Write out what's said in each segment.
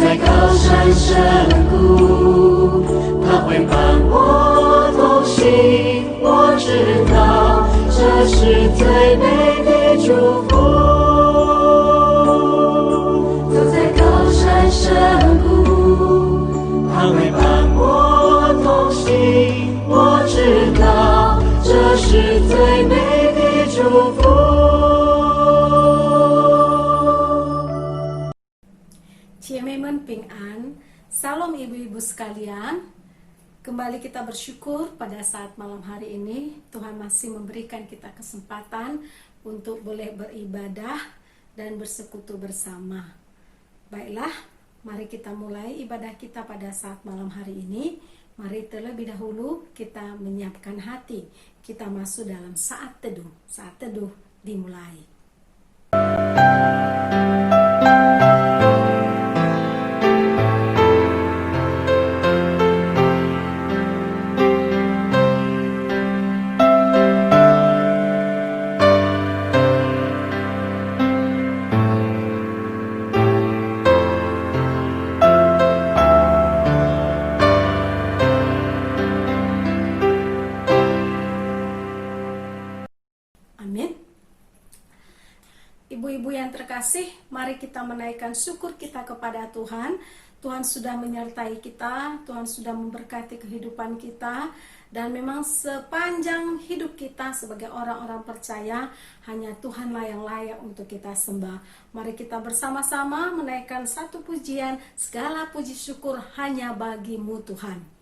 在高山深谷，他会伴我同行。我知道这是最美的祝福。走在高山深谷，他会伴我同行。我知道这是最美的祝福。Ciememen Ping An, Salam ibu-ibu sekalian. Kembali kita bersyukur pada saat malam hari ini Tuhan masih memberikan kita kesempatan untuk boleh beribadah dan bersekutu bersama. Baiklah, mari kita mulai ibadah kita pada saat malam hari ini. Mari terlebih dahulu kita menyiapkan hati. Kita masuk dalam saat teduh. Saat teduh dimulai. Amin. Ibu-ibu yang terkasih, mari kita menaikkan syukur kita kepada Tuhan. Tuhan sudah menyertai kita, Tuhan sudah memberkati kehidupan kita, dan memang sepanjang hidup kita sebagai orang-orang percaya, hanya Tuhanlah yang layak untuk kita sembah. Mari kita bersama-sama menaikkan satu pujian, segala puji syukur hanya bagimu Tuhan.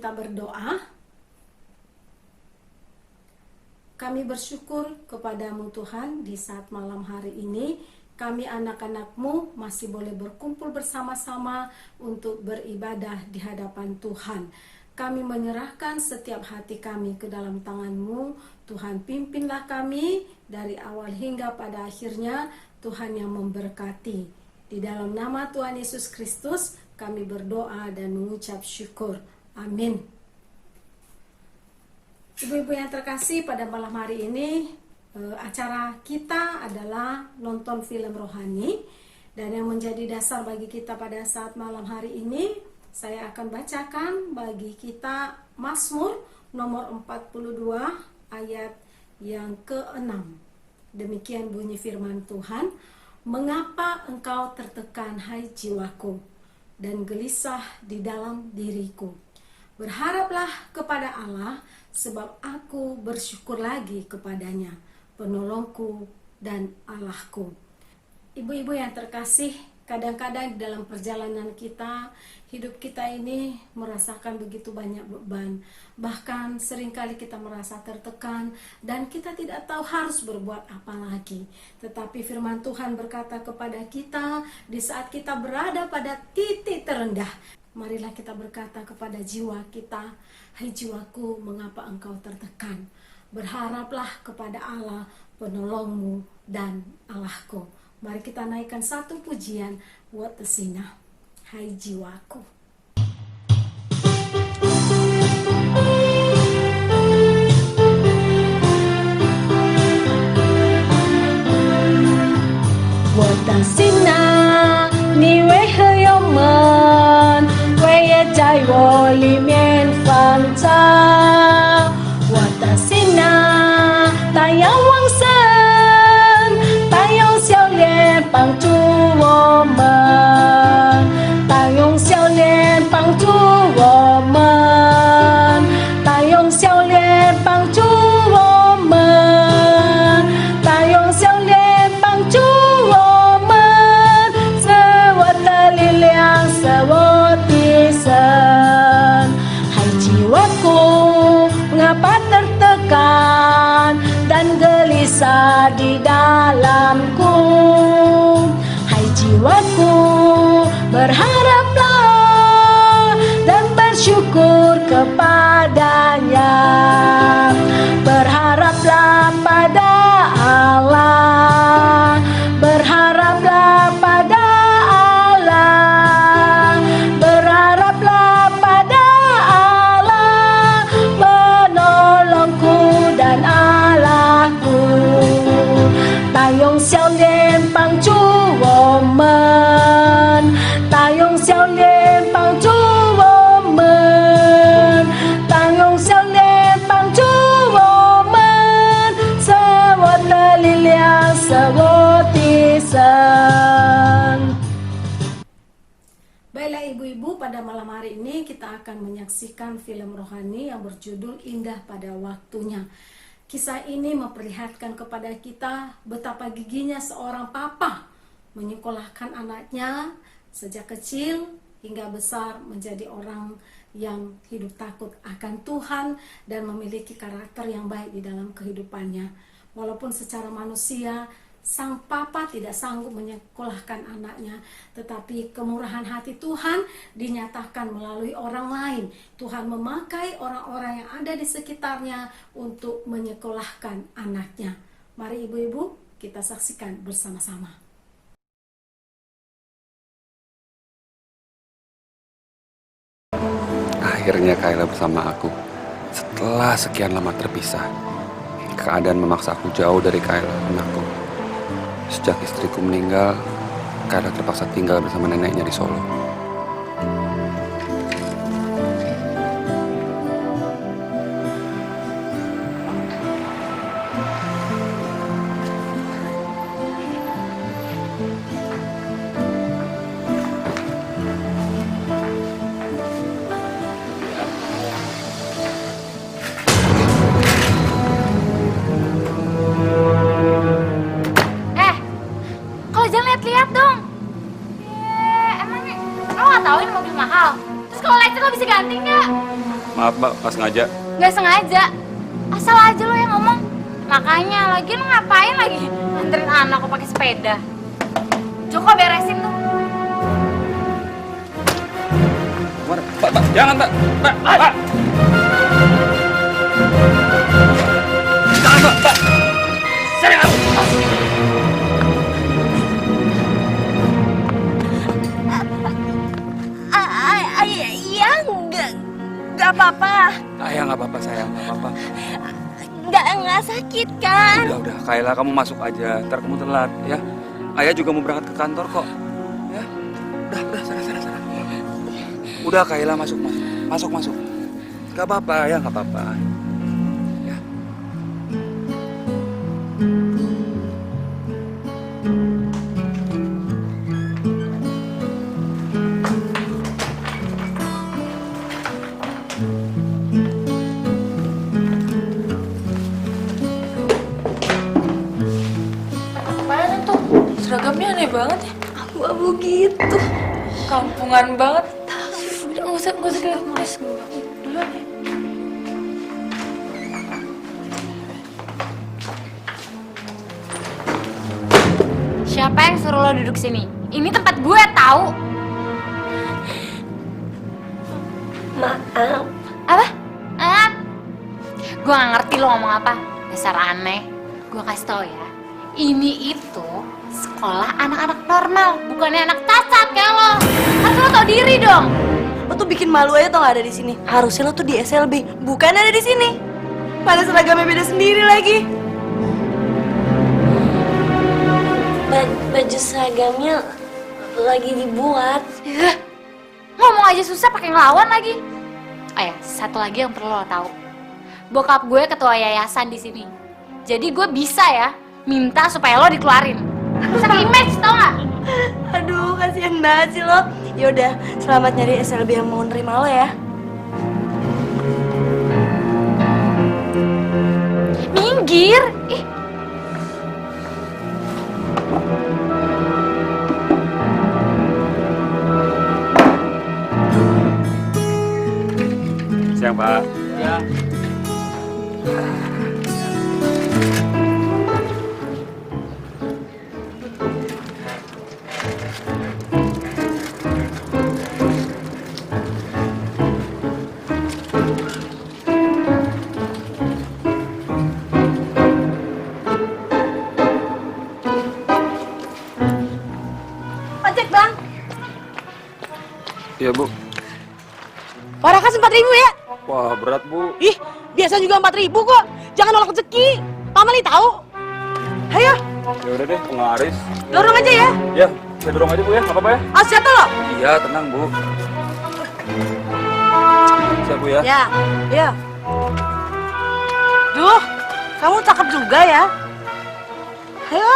Berdoa. Kami bersyukur kepadamu Tuhan di saat malam hari ini. Kami anak-anak-Mu masih boleh berkumpul bersama-sama untuk beribadah di hadapan Tuhan. Kami menyerahkan setiap hati kami ke dalam tangan-Mu. Tuhan, pimpinlah kami dari awal hingga pada akhirnya. Tuhan yang memberkati. Di dalam nama Tuhan Yesus Kristus kami berdoa dan mengucap syukur. Amin. Ibu-ibu yang terkasih, pada malam hari ini acara kita adalah nonton film rohani, dan yang menjadi dasar bagi kita pada saat malam hari ini, saya akan bacakan bagi kita Mazmur nomor 42 ayat yang ke-6. Demikian bunyi firman Tuhan, "Mengapa engkau tertekan, hai jiwaku, dan gelisah di dalam diriku? Berharaplah kepada Allah, sebab aku bersyukur lagi kepadanya, penolongku dan Allahku." Ibu-ibu yang terkasih, kadang-kadang di dalam perjalanan kita, hidup kita ini merasakan begitu banyak beban. Bahkan seringkali kita merasa tertekan dan kita tidak tahu harus berbuat apa lagi. Tetapi firman Tuhan berkata kepada kita, di saat kita berada pada titik terendah, marilah kita berkata kepada jiwa kita, "Hai jiwaku, mengapa engkau tertekan? Berharaplah kepada Allah, penolongmu dan Allahku." Mari kita naikkan satu pujian buat Tesina, "Hai jiwaku." Buat Tesina你为何忧闷？为也在我里面翻找。我的心啊，它要旺盛，它用笑脸帮助我们，它用笑脸帮助我们，它用笑脸帮助我们，它用笑脸帮助我们，是我的力量，是我的神。Hai jiwaku, mengapa tertekan dan gelisah di dalamku? Hai jiwaku, berharaplah dan bersyukur kepadanya. Berharaplah pada Allah, berharaplah pada Allah, berharaplah pada Allah, penolongku dan Allahku. 他用笑脸帮助我们，他用笑脸帮助我们，他用笑脸帮助我们，是我的力量，是我的神。 Baiklah ibu-ibu, pada malam hari ini kita akan menyaksikan film rohani yang berjudul Indah pada Waktunya. Kisah ini memperlihatkan kepada kita betapa giginya seorang papa menyekolahkan anaknya sejak kecil hingga besar menjadi orang yang hidup takut akan Tuhan dan memiliki karakter yang baik di dalam kehidupannya. Walaupun secara manusia sang papa tidak sanggup menyekolahkan anaknya, tetapi kemurahan hati Tuhan dinyatakan melalui orang lain. Tuhan memakai orang-orang yang ada di sekitarnya untuk menyekolahkan anaknya. Mari ibu-ibu kita saksikan bersama-sama. Akhirnya Kayla bersama aku. Setelah sekian lama terpisah, keadaan memaksa aku jauh dari Kayla, anakku. Sejak istriku meninggal, Kayla terpaksa tinggal bersama neneknya di Solo. Lihat dong. Emangnya lo nggak tahu ini mobil mahal? Terus kalau lecet lo bisa ganti nggak? Maaf mbak, pas sengaja. Nggak sengaja. Asal aja lo yang ngomong. Makanya lagi lo ngapain lagi nganterin anak kok pakai sepeda? Joko beresin tuh. Mbak, jangan mbak. Mbak. Jangan mbak. Sering aku. Nggak apa-apa. Ayah nggak apa-apa sayang, nggak apa-apa. Nggak sakit kan? Udah, Kayla kamu masuk aja, ntar kamu telat ya. Ayah juga mau berangkat ke kantor kok. Ya, udah, sana. Udah Kayla masuk. Gak apa-apa ya, nggak apa-apa. Ya, Seragamnya aneh banget ya. Abu-abu gitu. Kampungan banget. Udah, nggak usah dilihat mas. Duluan ya. Siapa yang suruh lo duduk sini? Ini tempat gue tahu. Maaf. Apa? Gue gak ngerti lo ngomong apa. Dasar aneh. Gue kasih tau ya. Ini itu sekolah anak-anak normal, bukannya anak cacat kayak lo. Harus lo tau diri dong. Lo tuh bikin malu aja tau gak ada di sini. Harusnya lo tuh di SLB, bukan ada di sini. Pada seragamnya beda sendiri lagi. Baju seragamnya lagi dibuat. Ya, ngomong aja susah pakai ngelawan lagi. Oh ya, satu lagi yang perlu lo tahu. Bokap gue ketua yayasan di sini. Jadi gue bisa ya minta supaya lo dikeluarin. Sama image tau gak? Aduh, kasihan banget sih lo. Yaudah, selamat nyari SLB yang mau nerima lo ya. Minggir. Ih. Siang, Pak. Ya. Ojek bang. Iya, Bu. Warakas 4.000 ya? Wah, berat, Bu. Ih, biasa juga 4.000 kok. Jangan nolak rezeki. Pamali tahu. Ayo, Ya udah deh, penglaris. dorong aja ya. Ya, saya dorong aja, Bu ya. Nggak apa-apa ya? Awas jatuh lo. Iya, tenang, Bu. Siap, Bu ya. Ya, ya. Duh, kamu cakep juga ya. Ayo.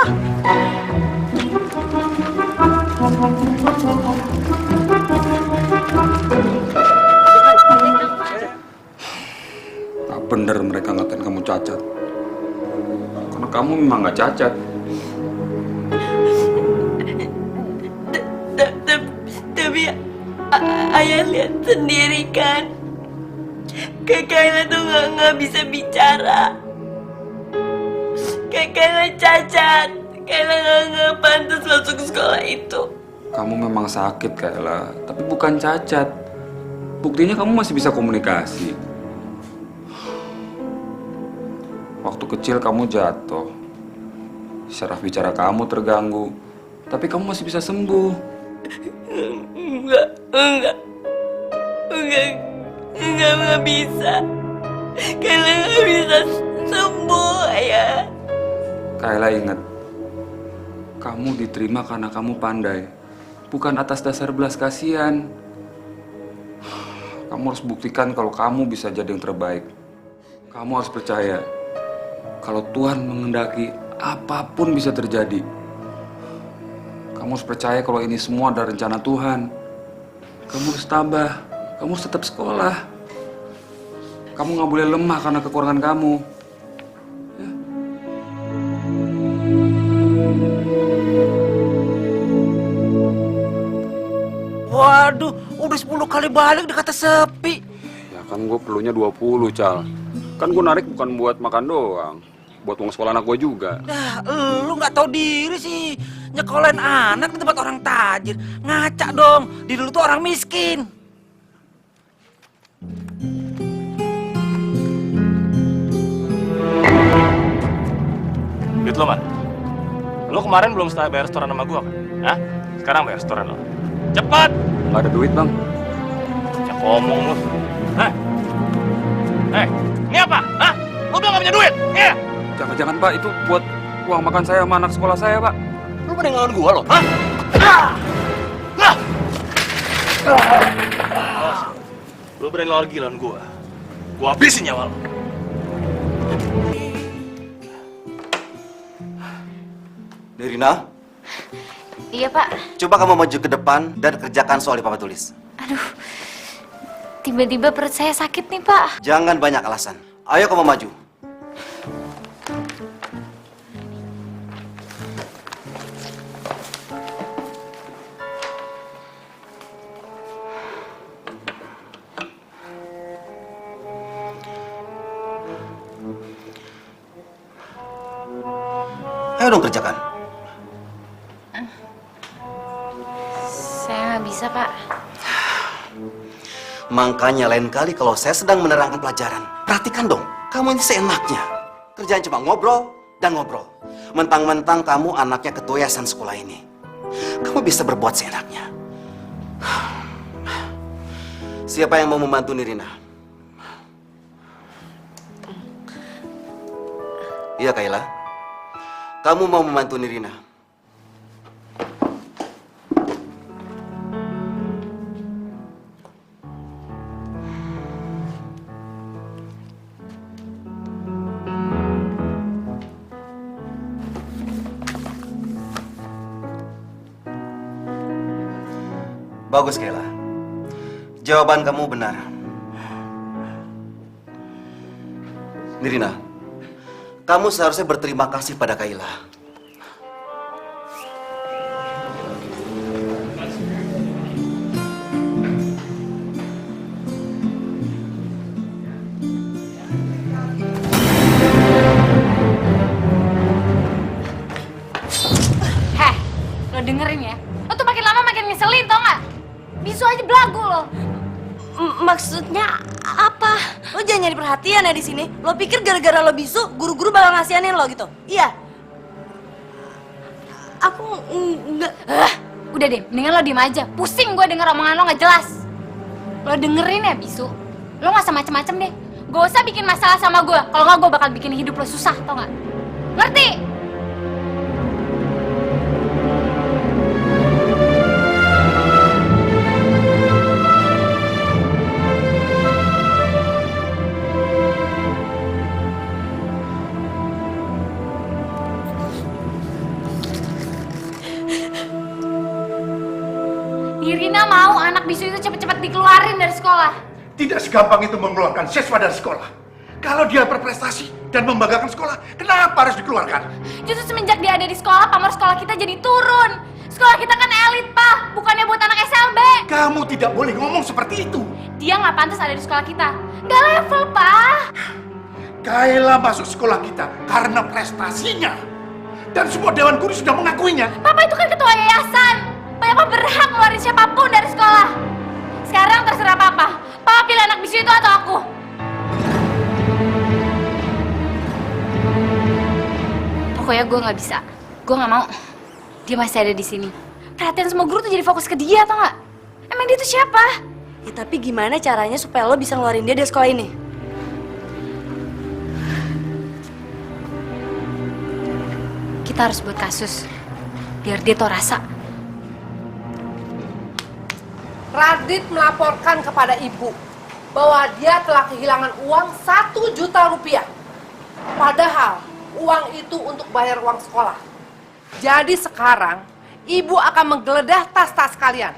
Nggak bener mereka ngatain kamu cacat. Karena kamu memang nggak cacat. Tapi ayah lihat sendiri kan. Kayla tuh nggak bisa bicara. Kayla cacat. Kayla nggak pantas masuk ke sekolah itu. Kamu memang sakit, Kayla, tapi bukan cacat. Buktinya kamu masih bisa komunikasi. Waktu kecil kamu jatuh. Syaraf bicara kamu terganggu. Tapi kamu masih bisa sembuh. Enggak bisa. Kayla nggak bisa sembuh, ayah. Kayla ingat, kamu diterima karena kamu pandai, bukan atas dasar belas kasihan. Kamu harus buktikan kalau kamu bisa jadi yang terbaik. Kamu harus percaya kalau Tuhan menghendaki apapun bisa terjadi. Kamu harus percaya kalau ini semua adalah rencana Tuhan. Kamu harus tabah, kamu harus tetap sekolah. Kamu nggak boleh lemah karena kekurangan kamu. Waduh, udah 10 kali balik udah kata sepi. Ya kan gue perlunya 20, Cal. Kan gue narik bukan buat makan doang. Buat uang sekolah anak gue juga. Dah, lu nggak tahu diri sih. Nyekolahin anak di tempat orang tajir. Ngaca dong, di dulu tuh orang miskin. Duit lo, Man. Lo kemarin belum selesai bayar restoran sama gua kan? Hah? Sekarang bayar restoran lo. Cepat! Gak ada duit, Bang. Cak ngomong lo. Hah? Ini apa? Hah? Lo bilang gak punya duit? Iya? Jangan-jangan, Pak, itu buat uang makan saya sama anak sekolah saya, Pak. Lo pada ngelawan gua lo? Hah? Lo berani lagi lawan gua? Gua habisin nyawa lo. Nirina, Iya Pak. coba kamu maju ke depan dan kerjakan soal yang Papa tulis. Aduh, tiba-tiba perut saya sakit nih Pak. Jangan banyak alasan. Ayo kamu maju. Ayo dong kerjakan. Saya nggak bisa, Pak. Makanya lain kali kalau saya sedang menerangkan pelajaran, perhatikan dong. Kamu ini seenaknya. Kerjaan cuma ngobrol dan ngobrol. Mentang-mentang kamu anaknya ketua yayasan sekolah ini. Kamu bisa berbuat seenaknya. Siapa yang mau membantu Nirina? Iya, Kayla. Kamu mau membantu Nirina? Bagus, Kayla. Jawaban kamu benar. Nirina, kamu seharusnya berterima kasih pada Kayla. Heh, lo dengerin ya. Lo tuh makin lama makin ngeselin, tau nggak? Bisu aja belagu lo. Maksudnya apa? Lo jangan nyari perhatian ya di sini. Lo pikir gara-gara lo bisu, guru-guru bakal ngasihanin lo gitu? Iya. Aku enggak. Udah deh, mendingan lo diem aja. Pusing gue denger omongan lo nggak jelas. Lo dengerin ya, Bisu. Lo nggak usah macem-macem deh. Gak usah bikin masalah sama gue. Kalau nggak, gue bakal bikin hidup lo susah, tau nggak? Ngerti? Nirina mau anak bisu itu cepet-cepet dikeluarin dari sekolah. Tidak segampang itu mengeluarkan siswa dari sekolah. Kalau dia berprestasi dan membanggakan sekolah, kenapa harus dikeluarkan? Justru semenjak dia ada di sekolah, pamor sekolah kita jadi turun. Sekolah kita kan elit, Pak. Bukannya buat anak SLB. Kamu tidak boleh ngomong seperti itu. Dia nggak pantas ada di sekolah kita. Nggak level, Pak. Kayla masuk sekolah kita karena prestasinya. Dan semua dewan guru sudah mengakuinya. Papa itu kan ketua yayasan. Papa berhak ngeluarin siapapun dari sekolah. Sekarang terserah Papa. Papa pilih anak bisu itu atau aku. Pokoknya gue nggak bisa. Gue nggak mau. Dia masih ada di sini. Perhatian semua guru tuh jadi fokus ke dia, tau nggak? Emang dia tuh siapa? Ya tapi gimana caranya supaya lo bisa ngeluarin dia dari sekolah ini? Kita harus buat kasus. Biar dia tau rasa. Radit melaporkan kepada ibu bahwa dia telah kehilangan uang 1 juta rupiah. Padahal uang itu untuk bayar uang sekolah. Jadi sekarang ibu akan menggeledah tas-tas kalian.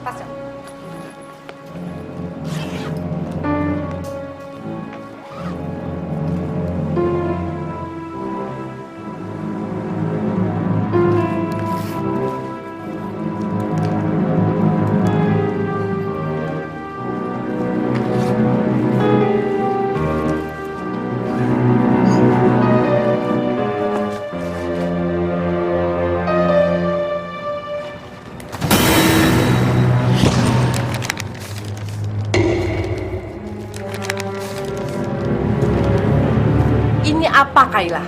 Tasnya. Ini apa, Kayla?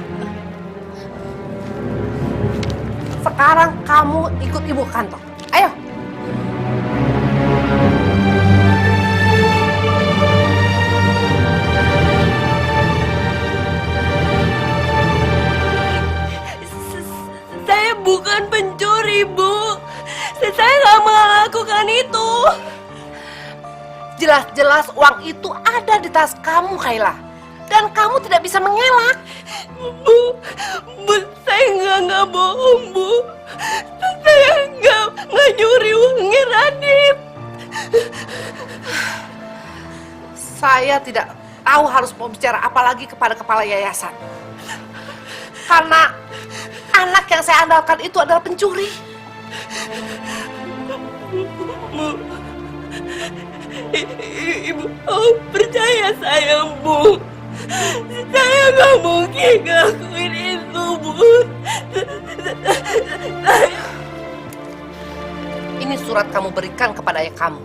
Sekarang kamu ikut ibu ke kantor. Ayo. Saya bukan pencuri, Bu. Saya nggak melakukan itu. Jelas-jelas uang itu ada di tas kamu, Kayla. Dan kamu tidak bisa mengelak. Bu, saya nggak bohong, Bu. Saya nggak nyuri uangnya Radit. Saya tidak tahu harus mau bicara apa lagi kepada kepala yayasan. Karena anak yang saya andalkan itu adalah pencuri. Bu, Ibu percaya saya, Bu. Saya nggak mungkin ngelakuin itu, Bun. Ini surat kamu berikan kepada ayah kamu.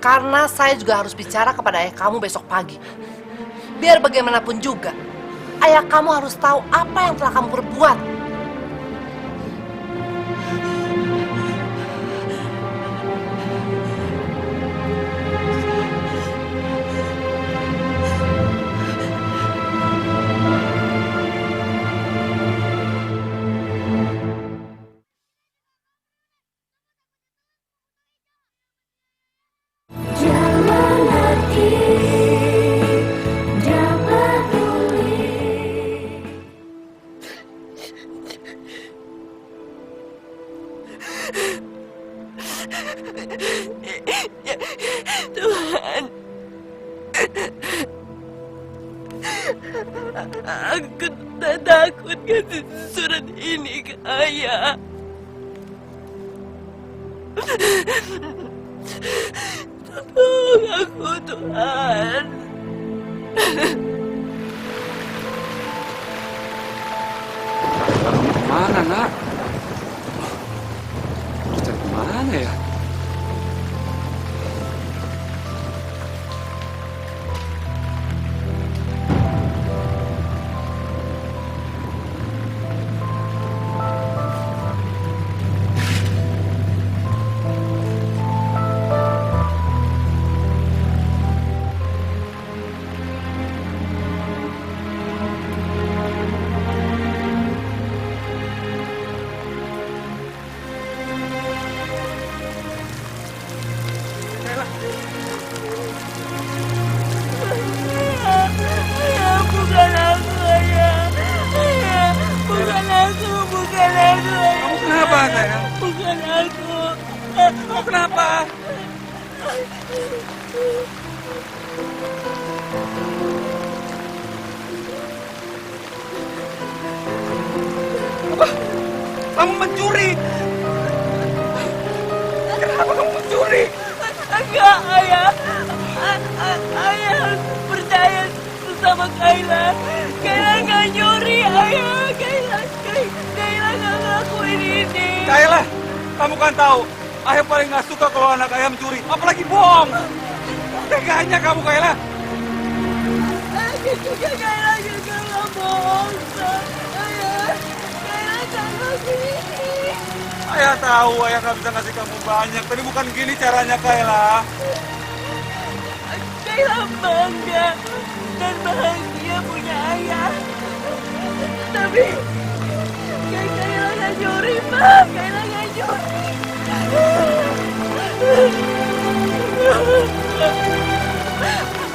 Karena saya juga harus bicara kepada ayah kamu besok pagi. Biar bagaimanapun juga, ayah kamu harus tahu apa yang telah kamu perbuat. Tuhan, aku tak takut kasih surat ini ke ayah. Tolong aku, Tuhan. Kemana, nak? Kita kemana ya? Ayah, bukan aku, ayah. Ayah, bukan aku, bukan aku, ayah. Kamu kenapa, sayang? Bukan aku. Kamu kenapa? Apa? Kamu mencuri? Kenapa kamu mencuri? Enggak, ayah. Ayah harus percaya sama Kayla. Kayla nggak nyuri, ayah. Kayla nggak ngelakuin ini. Kayla, kamu kan tahu, ayah paling nggak suka kalau anak ayah mencuri, apalagi bohong. Teganya kamu, Kayla. Kayla juga nggak bohong, ayah. Kayla nggak ngelakuin ini. Ayah tahu, ayah nggak bisa ngasih kamu banyak, tapi bukan gini caranya, Kayla. Kayla bangga dan bahagia punya ayah. Tapi Kayla nggak nyuri, Pak. Kayla nggak nyuri.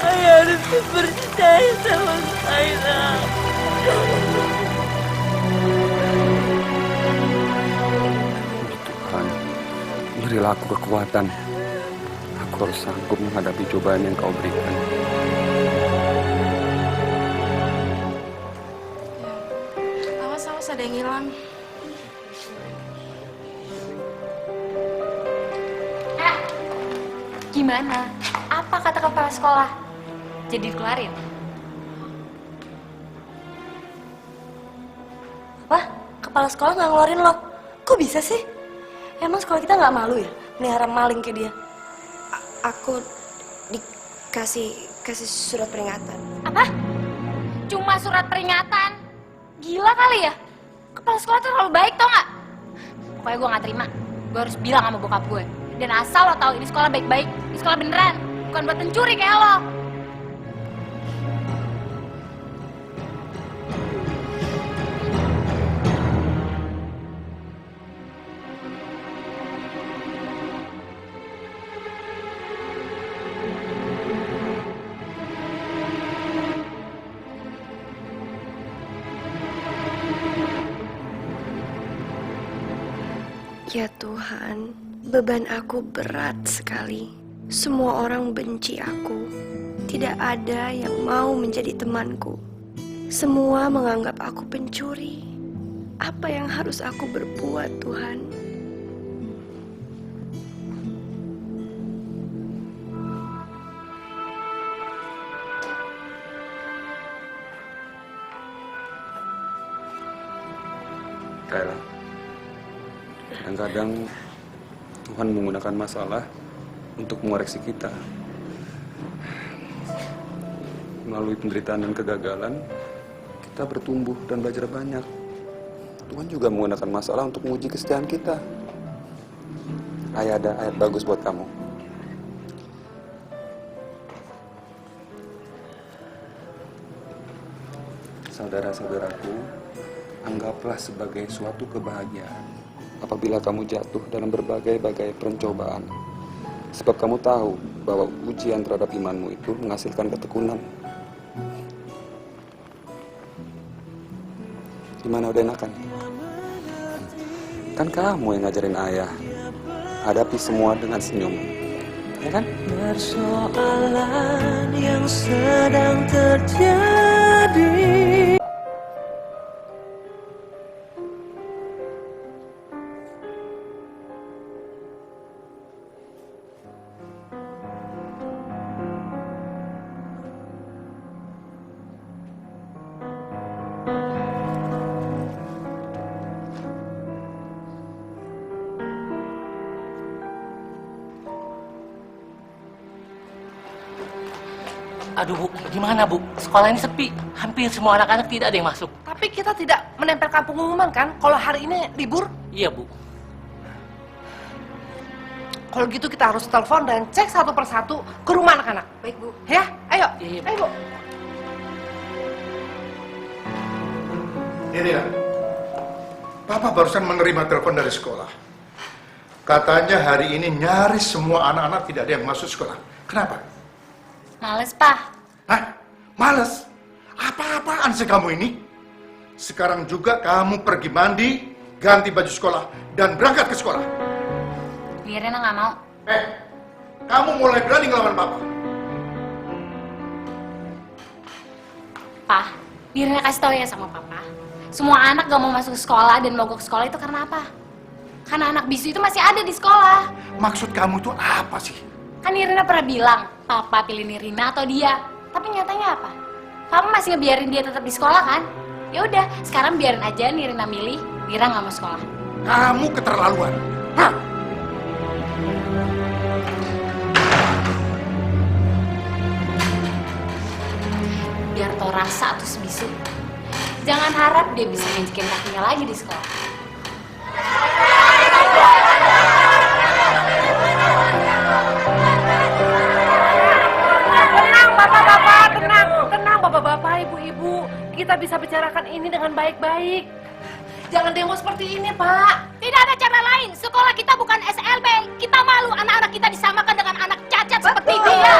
Ayah harus percaya sama Kayla. Tuhan, berilah aku kekuatan. Aku harus sanggup menghadapi cobaan yang kau berikan. Awas ada yang hilang. Gimana? Apa kata kepala sekolah? Jadi dikeluarin? Apa? Kepala sekolah nggak ngeluarin lo? Kok bisa sih? Emang sekolah kita nggak malu ya melihara maling kayak dia? Aku dikasih surat peringatan. Apa? Cuma surat peringatan? Gila kali ya? Kepala sekolah tuh terlalu baik, tau nggak? Pokoknya gue nggak terima. Gue harus bilang sama bokap gue. Dan asal lo tahu ini sekolah baik-baik, ini sekolah beneran, bukan buat pencuri kayak lo. Ya Tuhan, beban aku berat sekali. Semua orang benci aku. Tidak ada yang mau menjadi temanku. Semua menganggap aku pencuri. Apa yang harus aku berbuat, Tuhan? Kayla, kadang-kadang Tuhan menggunakan masalah untuk mengoreksi kita. Melalui penderitaan dan kegagalan, kita bertumbuh dan belajar banyak. Tuhan juga menggunakan masalah untuk menguji kesetiaan kita. Ada ayat bagus buat kamu. Saudara-saudaraku, anggaplah sebagai suatu kebahagiaan apabila kamu jatuh dalam berbagai-bagai pencobaan. Sebab kamu tahu bahwa ujian terhadap imanmu itu menghasilkan ketekunan. Gimana, udah enakan? Kan kamu yang ngajarin ayah. Hadapi semua dengan senyum, ya kan? Persoalan yang sedang terjadi. Aduh Bu, gimana Bu? Sekolah ini sepi. Hampir semua anak-anak tidak ada yang masuk. Tapi kita tidak menempelkan pengumuman kan kalau hari ini libur? Iya Bu. Kalau gitu kita harus telepon dan cek satu persatu ke rumah anak-anak. Baik Bu. Ya, ayo. Iya, Ayo Bu. Ini ya, Papa barusan menerima telepon dari sekolah. Katanya hari ini nyaris semua anak-anak tidak ada yang masuk sekolah. Kenapa? Males, Pak. Hah? Males? Apa-apaan sih kamu ini? Sekarang juga kamu pergi mandi, ganti baju sekolah, dan berangkat ke sekolah. Mirena nggak mau. Kamu mulai berani ngelawan Papa. Pak, Mirena kasih tahu ya sama Papa. Semua anak gak mau masuk sekolah dan mogok sekolah itu karena apa? Karena anak bisu itu masih ada di sekolah. Maksud kamu tuh apa sih? Kan Nirina pernah bilang, Papa pilih Nirina atau dia. Tapi nyatanya apa? Papa masih ngebiarin dia tetap di sekolah kan? Ya udah, sekarang biarin aja Nirina milih, Nira nggak mau sekolah. Kamu keterlaluan. Hah? Biar tau rasa tuh sebisu. Jangan harap dia bisa ngejekin kakinya lagi di sekolah. Tenang Bapak-bapak, tenang Bapak-bapak, Ibu-ibu. Kita bisa bicarakan ini dengan baik-baik. Jangan demo seperti ini, Pak. Tidak ada cara lain. Sekolah kita bukan SLB. Kita malu anak-anak kita disamakan dengan anak cacat seperti dia.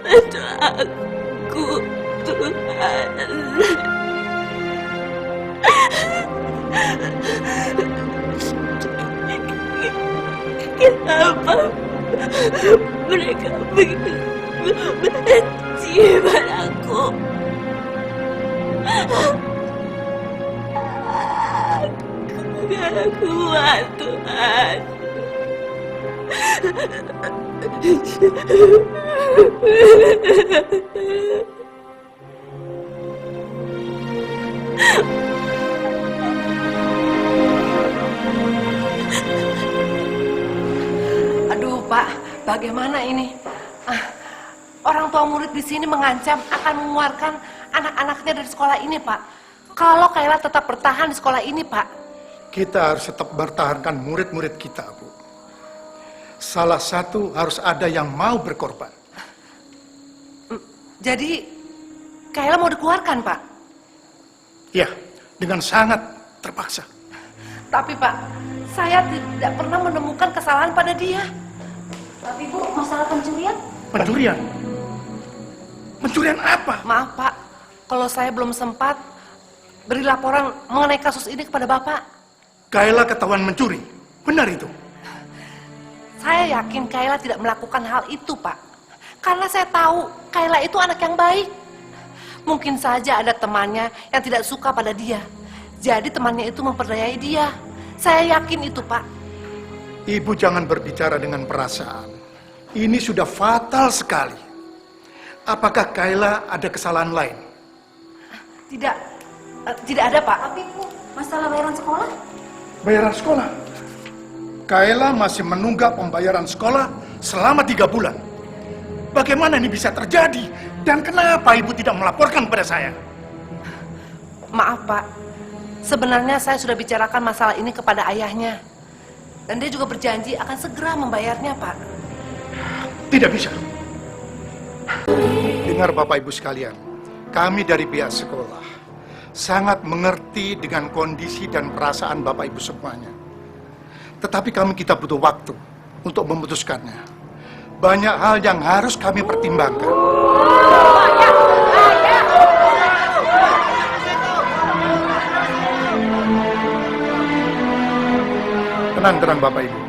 Bantu aku, Tuhan. Kenapa mereka begitu benci padaku? Aku gak kuat, Tuhan. Aduh, Pak, bagaimana ini? Orang tua murid di sini mengancam akan mengeluarkan anak-anaknya dari sekolah ini, Pak. Kalau Kayla tetap bertahan di sekolah ini, Pak. Kita harus tetap bertahankan murid-murid kita, Bu. Salah satu harus ada yang mau berkorban. Jadi, Kayla mau dikeluarkan, Pak? Ya, dengan sangat terpaksa. Tapi Pak, saya tidak pernah menemukan kesalahan pada dia. Tapi Bu, masalah pencurian? Pencurian? Pencurian apa? Maaf Pak, kalau saya belum sempat beri laporan mengenai kasus ini kepada Bapak. Kayla ketahuan mencuri, benar itu? Saya yakin Kayla tidak melakukan hal itu Pak. Karena saya tahu Kayla itu anak yang baik. Mungkin saja ada temannya yang tidak suka pada dia. Jadi temannya itu memperdayai dia. Saya yakin itu Pak. Ibu jangan berbicara dengan perasaan. Ini sudah fatal sekali. Apakah Kayla ada kesalahan lain? Tidak ada Pak. Tapi Bu, masalah bayaran sekolah? Bayaran sekolah? Kayla masih menunggak pembayaran sekolah selama 3 bulan. Bagaimana ini bisa terjadi? Dan kenapa ibu tidak melaporkan pada saya? Maaf Pak, sebenarnya saya sudah bicarakan masalah ini kepada ayahnya. Dan dia juga berjanji akan segera membayarnya Pak. Tidak bisa. Dengar Bapak Ibu sekalian, kami dari pihak sekolah sangat mengerti dengan kondisi dan perasaan Bapak Ibu semuanya. Tetapi kita butuh waktu untuk memutuskannya. Banyak hal yang harus kami pertimbangkan. Tenang Bapak Ibu.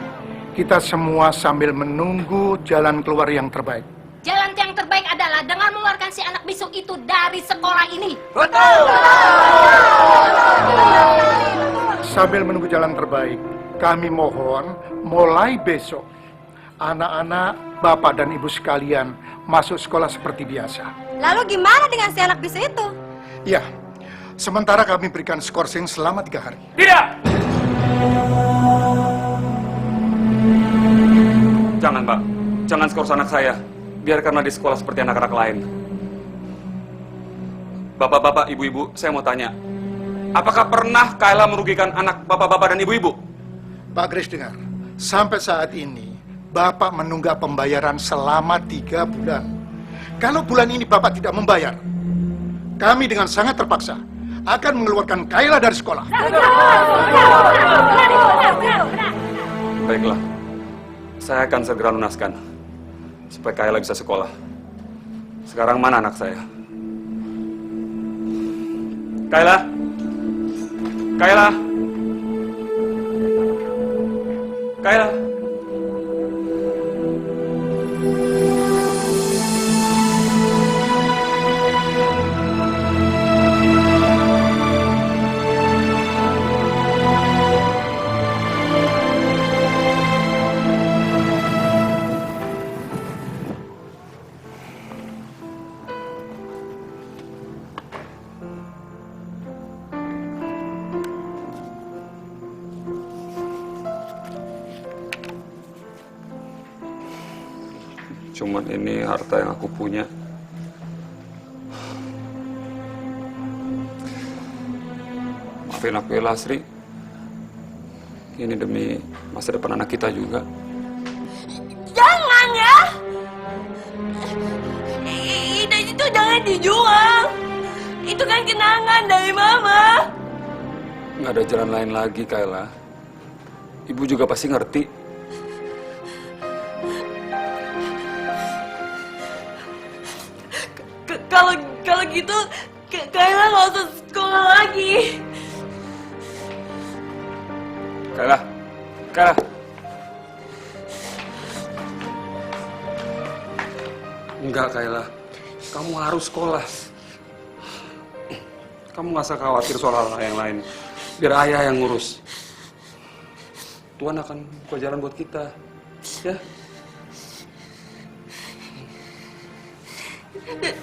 Kita semua sambil menunggu jalan keluar yang terbaik. Jalan yang terbaik adalah dengan mengeluarkan si anak bisu itu dari sekolah ini. Betul! Sambil menunggu jalan terbaik, kami mohon mulai besok anak-anak, bapak dan ibu sekalian masuk sekolah seperti biasa. Lalu gimana dengan si anak bisu itu? Ya, sementara kami berikan skorsing selama 3 hari. Tidak! Jangan, Pak. Jangan skors anak saya. Biarkanlah di sekolah seperti anak-anak lain. Bapak-bapak, ibu-ibu, saya mau tanya. Apakah pernah Kayla merugikan anak bapak-bapak dan ibu-ibu? Pak Grace dengar, sampai saat ini Bapak menunggak pembayaran selama 3 bulan. Kalau bulan ini Bapak tidak membayar, kami dengan sangat terpaksa akan mengeluarkan Kayla dari sekolah. Baiklah, saya akan segera lunaskan supaya Kayla bisa sekolah. Sekarang mana anak saya? Kayla? Kayla? Kayla? Cuman ini harta yang aku punya. Maafin aku ya, Lasri. Ini demi masa depan anak kita juga. Jangan ya! Itu jangan dijual. Itu kan kenangan dari Mama. Nggak ada jalan lain lagi, Kayla. Ibu juga pasti ngerti. Kalau gitu, Kayla nggak usah sekolah lagi. Kayla, Kayla. Enggak, Kayla. Kamu harus sekolah. Kamu nggak usah khawatir soal hal yang lain. Biar ayah yang ngurus. Tuhan akan buka jalan buat kita. Ya?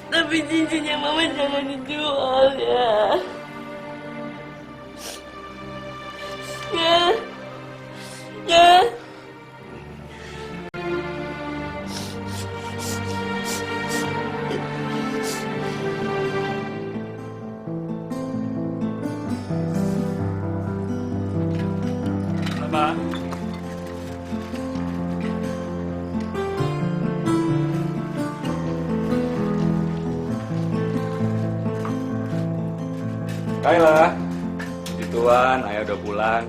Tapi cincinnya Mama jangan dijual ya. Ya. Ya. Pak. Kayla, puji Tuhan, ayah udah pulang.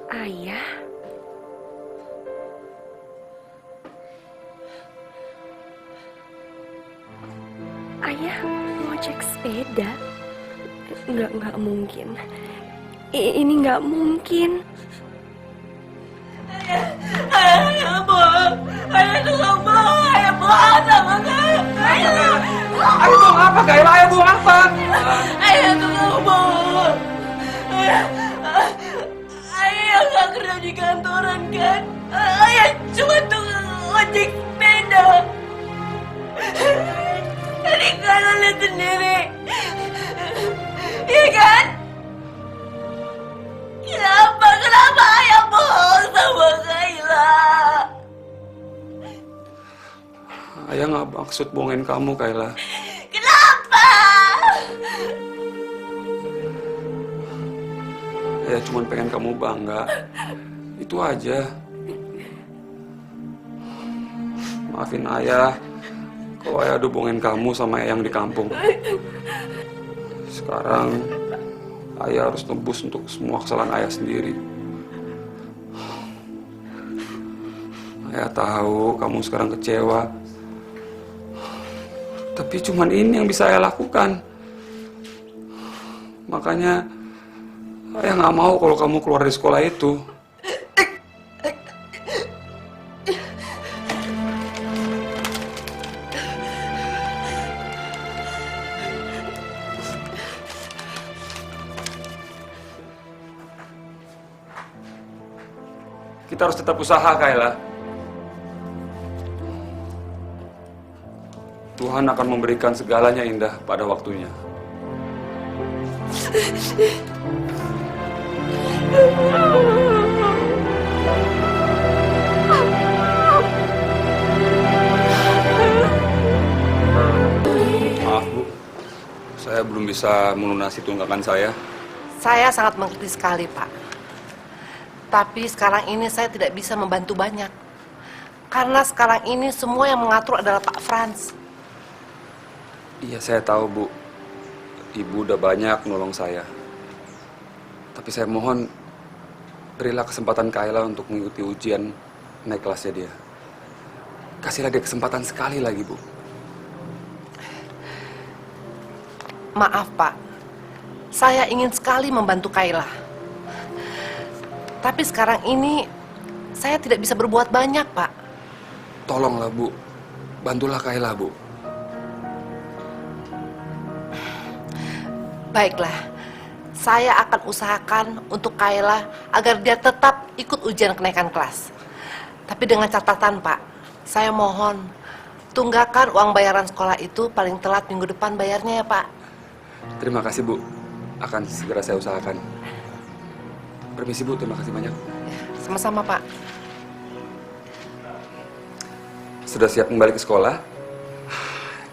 Ayah? Ayah ngojek sepeda? Nggak mungkin. Ini nggak mungkin. Ayah bohong. Ayah tukang bohong. Ayah bohong sama kamu. Ayah Bohong apa, Kayla? Ayah bohong apa? Ayah tukang bohong. Ayah nggak kerja di kantoran kan? Ayah cuma tukang ojek sepeda. Tadi kalian lihat sendiri. Iya kan? Kenapa ayah bohong sama Kayla? Ayah nggak maksud bohongin kamu, Kayla. Kenapa? Ayah cuma pengen kamu bangga. Itu aja. Maafin ayah kalau ayah udah bohongin kamu sama Eyang di kampung. Sekarang ayah harus tebus untuk semua kesalahan ayah sendiri. Ayah tahu kamu sekarang kecewa. Tapi cuman ini yang bisa ayah lakukan. Makanya ayah nggak mau kalau kamu keluar dari sekolah itu. Kita harus tetap usaha, Kayla. Tuhan akan memberikan segalanya indah pada waktunya. Maaf, Bu. Saya belum bisa melunasi tunggakan saya. Saya sangat mengerti sekali, Pak. Tapi sekarang ini saya tidak bisa membantu banyak. Karena sekarang ini semua yang mengatur adalah Pak Franz. Iya, saya tahu, Bu. Ibu udah banyak nolong saya. Tapi saya mohon, berilah kesempatan Kayla untuk mengikuti ujian naik kelasnya dia. Kasihlah dia kesempatan sekali lagi, Bu. Maaf, Pak. Saya ingin sekali membantu Kayla. Tapi sekarang ini saya tidak bisa berbuat banyak, Pak. Tolonglah, Bu. Bantulah Kayla, Bu. Baiklah, saya akan usahakan untuk Kayla agar dia tetap ikut ujian kenaikan kelas. Tapi dengan catatan, Pak, saya mohon tunggakan uang bayaran sekolah itu paling telat minggu depan bayarnya ya, Pak. Terima kasih, Bu. Akan segera saya usahakan. Permisi, Bu. Terima kasih banyak. Sama-sama, Pak. Sudah siap kembali ke sekolah?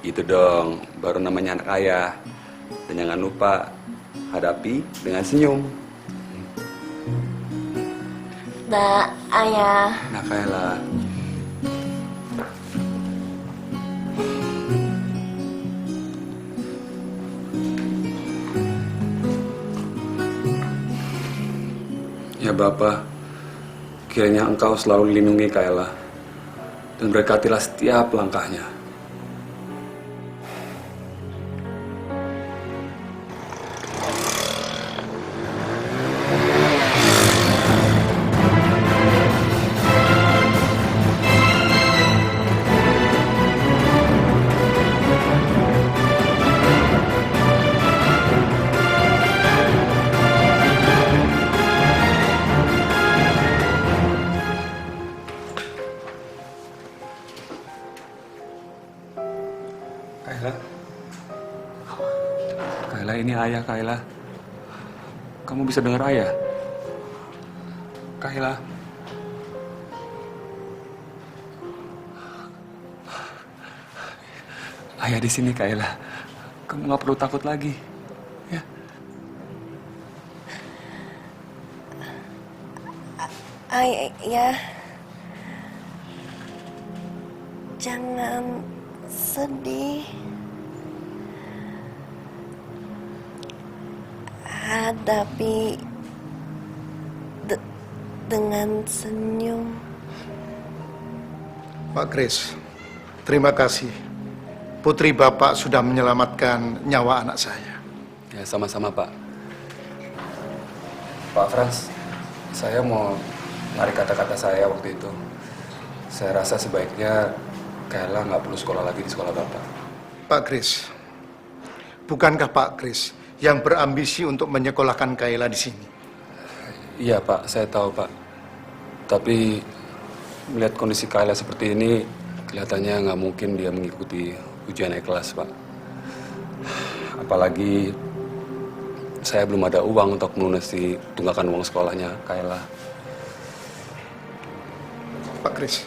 Gitu dong, baru namanya anak ayah. Dan jangan lupa hadapi dengan senyum. Nah, Ayah. Nah, Kayla. Ya Bapa, kiranya Engkau selalu lindungi Kayla dan berkatilah setiap langkahnya. Kayla, ini ayah Kayla. kamu bisa dengar ayah? Kayla. Ayah di sini, Kayla. Kamu nggak perlu takut lagi, ya? Ayah, jangan sedih. Hadapi dengan senyum. Pak Kris, terima kasih. Putri Bapak sudah menyelamatkan nyawa anak saya. Ya, sama-sama, Pak. Pak Frans, saya mau narik kata-kata saya waktu itu. Saya rasa sebaiknya Kayla nggak perlu sekolah lagi di sekolah Bapak. Pak Kris, bukankah Pak Kris yang berambisi untuk menyekolahkan Kayla di sini? Iya, Pak, saya tahu, Pak. Tapi melihat kondisi Kayla seperti ini, kelihatannya nggak mungkin dia mengikuti ujian ikhlas, Pak. Apalagi saya belum ada uang untuk melunasi tunggakan uang sekolahnya Kayla. Pak Kris.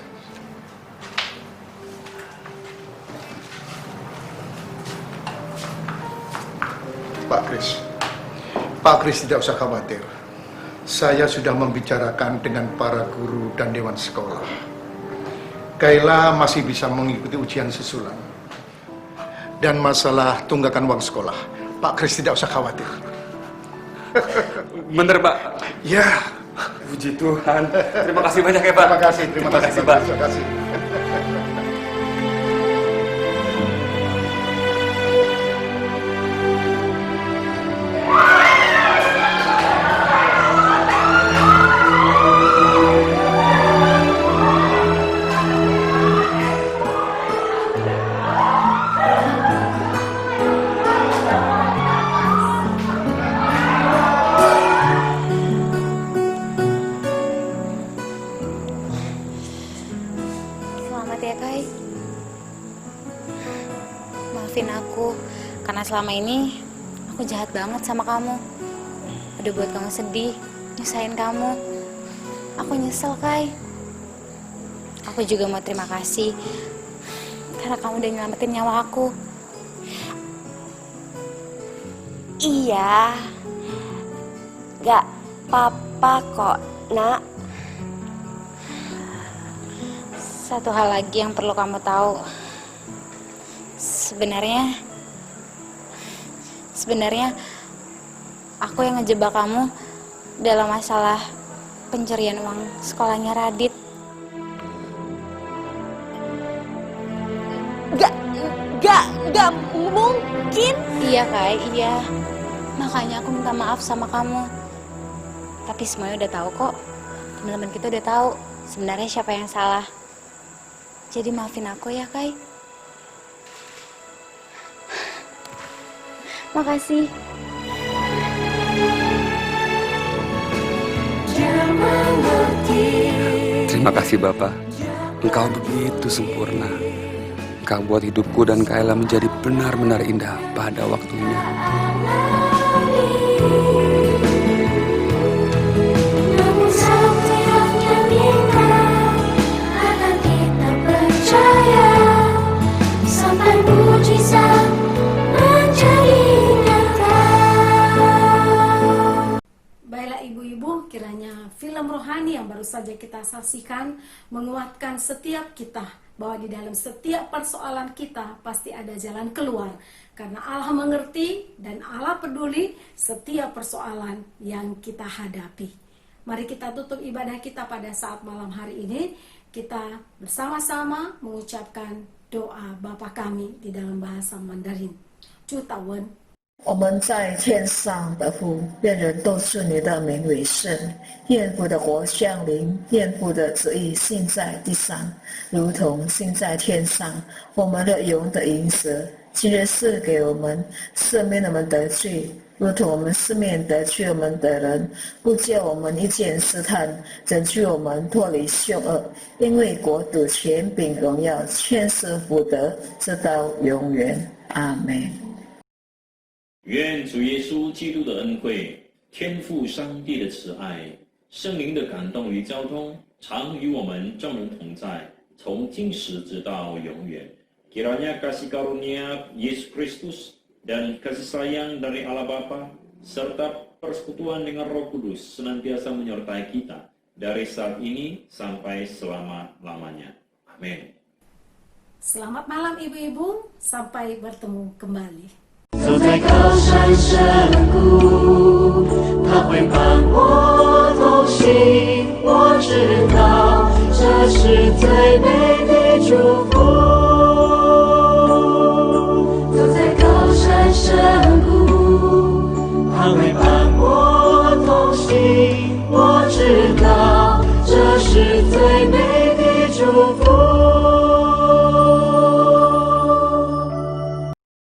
Pak Kris tidak usah khawatir. Saya sudah membicarakan dengan para guru dan dewan sekolah. Kayla masih bisa mengikuti ujian susulan. Dan masalah tunggakan uang sekolah, Pak Kris tidak usah khawatir. Bener, Pak? Ya. Puji Tuhan. Terima kasih banyak ya, Pak. Terima kasih, Pak. Terima kasih. Selamat ya, Kai. Maafin aku, karena selama ini aku jahat banget sama kamu. Udah buat kamu sedih, nyusahin kamu. Aku nyesel, Kai. Aku juga mau terima kasih karena kamu udah nyelamatin nyawa aku. Iya, gak apa-apa kok, Nak. Satu hal lagi yang perlu kamu tahu. Sebenarnya aku yang ngejebak kamu dalam masalah pencurian uang sekolahnya Radit. Gak mungkin. Iya, Kai, iya. Makanya aku minta maaf sama kamu. Tapi semuanya udah tahu kok. Teman-teman kita udah tahu sebenarnya siapa yang salah. Jadi maafin aku ya, Kai. Makasih. Terima kasih, Bapak. Engkau begitu sempurna. Engkau buat hidupku dan Kayla menjadi benar-benar indah pada waktunya. Namun setiapnya minta agar kita percaya sampai mujizat menjadi nyata. Baiklah ibu-ibu, kiranya film rohani yang baru saja kita saksikan menguatkan setiap kita bahwa di dalam setiap persoalan kita pasti ada jalan keluar. Karena Allah mengerti dan Allah peduli setiap persoalan yang kita hadapi. Mari kita tutup ibadah kita pada saat malam hari ini. Kita bersama-sama mengucapkan doa Bapa kami di dalam bahasa Mandarin. Cutawen. 我们在天上的父，愿人都尊你的名为圣，愿父的国降临，愿父的旨意行在地上，如同行在天上。我们的永的银子，今日赐给我们，赦免我们的罪，如同我们赦免得罪我们的人，不叫我们遇见试探，拯救我们脱离凶恶。因为国度、权柄、荣耀，全是福德，直到永远。阿门。愿主耶稣基督的恩惠、天父上帝的慈爱、圣灵的感动与交通，常与我们众人同在，从今时直到永远。Kiranya kasih karunia Yesus Kristus dan kasih sayang dari Allah Bapa serta persekutuan dengan Roh Kudus senantiasa menyertai kita dari saat ini sampai selama-lamanya. Amin. Selamat malam ibu-ibu, sampai bertemu kembali. 走在高山深谷，他会伴我同行。我知道这是最美的祝福。